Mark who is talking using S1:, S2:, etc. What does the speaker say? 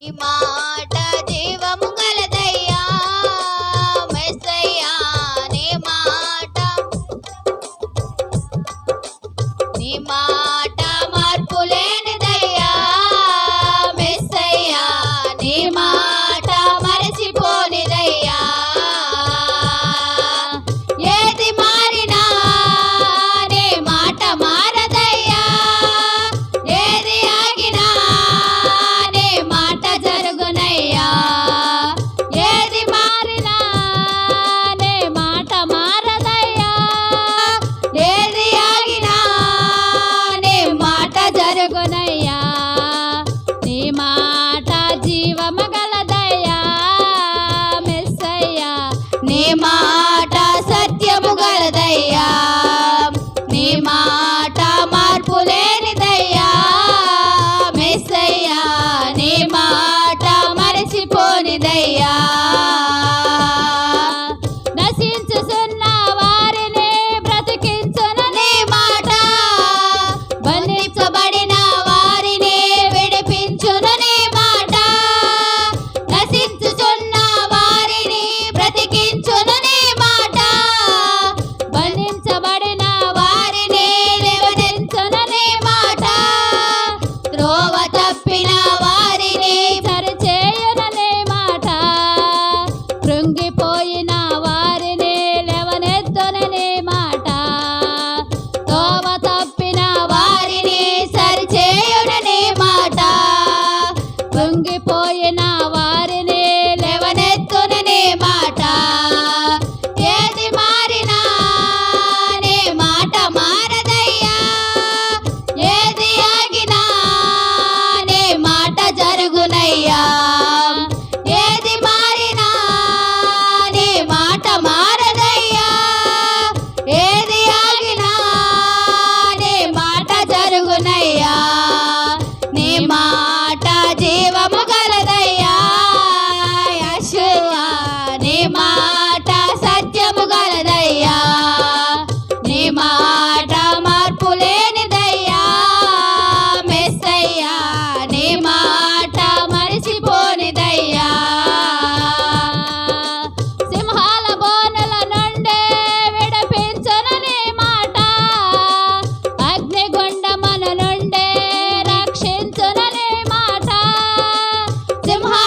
S1: ఈ మాట జీవము గలదయ్యా మెస్సయ్యా నీ మాట మార్పు లేనిదయ్యా మెస్సయ్యా నీ మాట మరచిపోనిదయ్యా ఏది మారినా నీ మాట మారదయ్యా ఏది ఆగినా నీ మాట జరుగునయ్యా ఏది మారినా నీ మాట మారదయ్యా ఏది ఆగినా నీ మాట జరుగునయ్యా నీ మాట జీవము గలదయ్యా మెస్సయ్యా నీ మాట సత్యము గలదయ్యా నీ మాట మార్పు లేనిదయ్యా మెస్సయ్యా నీ మాట మరచిపోనిదయ్యా నశించుచున్న వారిని బ్రతికించును నీ మాట బంధించబడిన వారిని విడిపించును నీ మాట నశించుచున్న వారిని బ్రతికించును నీ మాట బంధించబడిన వారిని లేవనెత్తును నీ మాట త్రోవ తప్పిన వారిని సరిచేయును నీ మాట కృంగిపోయిన వారిని లేవనెత్తును నీ మాట త్రోవ తప్పిన వారిని సరిచేయును నీ మాట కృంగిపోయిన వారిని లేవనెత్తును నీ మాట ఏది మారినా నీ మాట మారదయ్యా ఏది ఆగినా నీ మాట జరుగునయ్యా ఏది మారినా నీ మాట మారదయ్యా ఏది ఆగినా నీ మాట జరుగునయ్యా నీ మాట జీవము గలదయ్యా యెషూవా నీ మాట సత్యము గలదయ్యా నీ మాట మార్పు లేనిదయ్యా మెస్సయ్యా నీ మాట మరచిపోనిదయ్యా సింహాల బోనుల నుండి విడిపించును నీ మాట అగ్నిగుండముల నుండి రక్షించును నీ మాట సింహాల